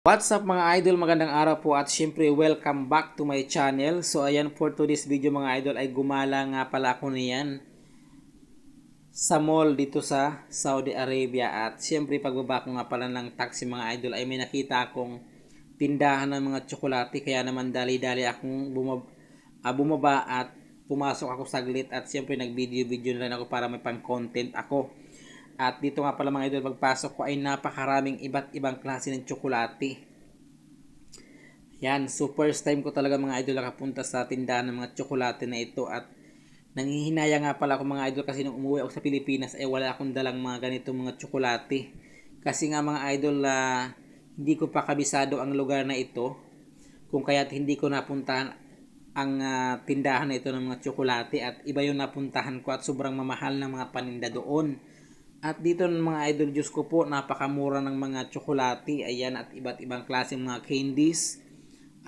What's up mga idol, magandang araw po at syempre welcome back to my channel. So ayan, for today's video mga idol ay gumala nga pala ako niyan sa mall dito sa Saudi Arabia. At syempre pagbaba ko nga pala ng taxi mga idol ay may nakita akong tindahan ng mga tsokolate. Kaya naman dali-dali akong bumaba at pumasok ako saglit. At syempre nag-video na rin ako para may pang content ako. At dito nga pala mga idol, pagpasok ko ay napakaraming iba't ibang klase ng tsokolate. Yan, so first time ko talaga mga idol nakapunta sa tindahan ng mga tsokolate na ito. At nanghihinaya nga pala ako mga idol kasi nung umuwi ako sa Pilipinas ay wala akong dalang mga ganitong mga tsokolate. Kasi nga mga idol, hindi ko pa kabisado ang lugar na ito. Kung kaya't hindi ko napuntahan ang tindahan na ito ng mga tsokolate. At iba yung napuntahan ko at sobrang mamahal ng mga paninda doon. At dito ng mga idol, Diyos ko po, napakamura ng mga tsokolate. Ayan, at iba't ibang klaseng mga candies.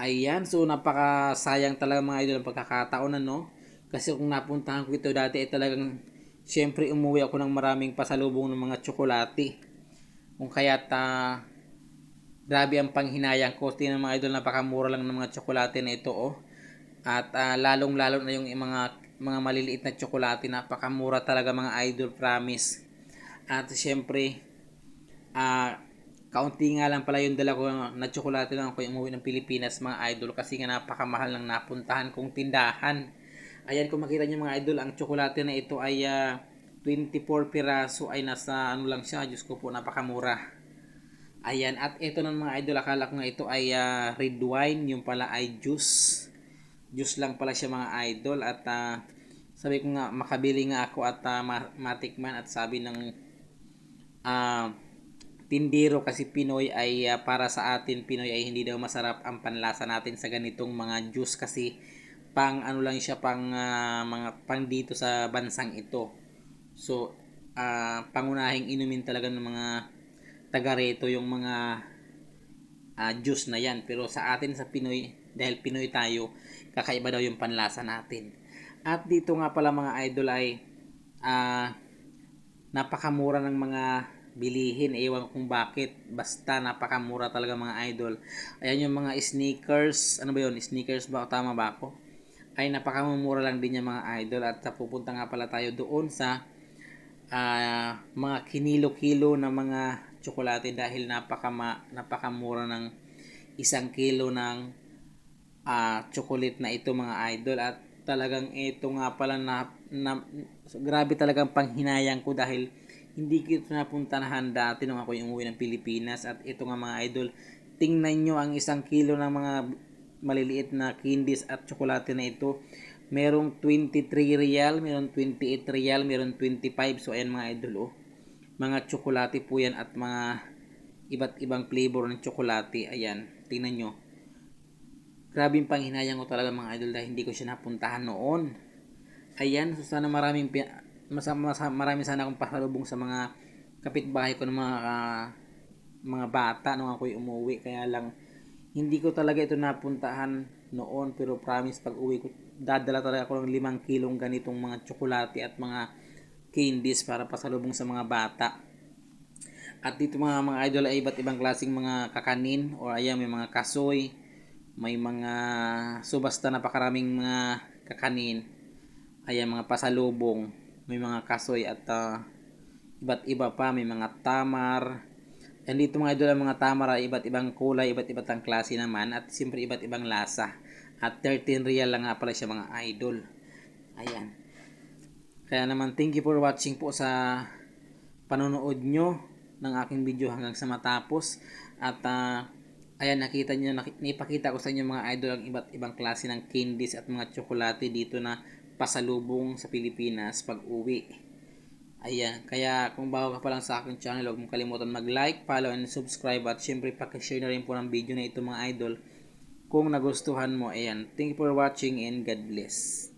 Ayan, so napakasayang talaga mga idol ang pagkakataon no. Kasi kung napuntahan ko ito dati ay talagang syempre umuwi ako ng maraming pasalubong ng mga tsokolate. Kung kaya't grabe ang panghinayang ko. Tingnan mga idol, napakamura lang ng mga tsokolate na ito oh. At lalong-lalo na yung mga maliliit na tsokolate, napakamura talaga mga idol, promise. At syempre, kaunti nga lang pala yung dala ko na tsokolate lang ako umuwi ng Pilipinas mga idol, kasi nga napakamahal ng napuntahan kong tindahan. Ayan, kung makita nyo mga idol, ang tsokolate na ito ay 24 piraso ay nasa ano lang siya, Diyos ko po, napakamura. Ayan, at ito ng mga idol, akala ko nga ito ay red wine, yung pala ay juice. Juice lang pala siya mga idol. At sabi ko nga, makabili nga ako at matikman. At sabi ng tindero kasi Pinoy ay para sa atin Pinoy ay hindi daw masarap ang panlasa natin sa ganitong mga juice, kasi pang ano lang siya, pang mga pang dito sa bansang ito. So pangunahing inumin talaga ng mga taga reto yung mga juice na yan. Pero sa atin sa Pinoy, dahil Pinoy tayo, kakaiba daw yung panlasa natin. At dito nga pala mga idol ay napakamura ng mga bilihin. Ewan kung bakit, basta napakamura talaga mga idol. Ayan yung mga sneakers, ano ba yun, sneakers ba, tama ba ako? Ay napakamura lang din yung mga idol. At pupunta nga pala tayo doon sa mga kinilo-kilo na mga tsokolate, dahil napakamura ng 1 kilo ng chocolate na ito mga idol. At talagang ito nga pala grabe talagang panghinayang ko, dahil hindi ko ito napuntahan dati nung ako yung umuwi ng Pilipinas. At ito nga mga idol, tingnan nyo ang 1 kilo ng mga maliliit na candies at tsokolate na ito. Merong 23 real, merong 28 real, merong 25. So ayan mga idol oh, mga tsokolate po yan at mga iba't ibang flavor ng tsokolate. Ayan, tingnan nyo, grabe yung panghinayang ko talaga mga idol, dahil hindi ko siya napuntahan noon. Ayan, so sana marami sana akong pasalubong sa mga kapitbahay ko ng mga bata nung ako'y umuwi. Kaya lang hindi ko talaga ito napuntahan noon, pero promise pag uwi ko dadala talaga ako ng 5 kilong ganitong mga tsokolate at mga candies para pasalubong sa mga bata. At dito mga idol ay iba't ibang klaseng mga kakanin, o ayan, may mga kasoy, may mga subasta, napakaraming mga kakanin, ayan, mga pasalubong, may mga kasoy at iba't iba pa, may mga tamar. And dito mga idol, ang mga tamar ay iba't ibang kulay, iba't ibang klase naman, at siyempre iba't ibang lasa. At 13 real lang nga pala siya mga idol. Ayan. Kaya naman, thank you for watching po sa panonood nyo ng aking video hanggang sa matapos. At ayan, nakita nyo, naipakita ko sa inyo mga idol ang iba't ibang klase ng candies at mga tsokolate dito na pasalubong sa Pilipinas pag uwi. Ayan, kaya kung bago ka pa lang sa aking channel, huwag mong kalimutan mag-like, follow, and subscribe. At syempre, pakishare na rin po ng video na ito mga idol kung nagustuhan mo. Ayan, thank you for watching and God bless.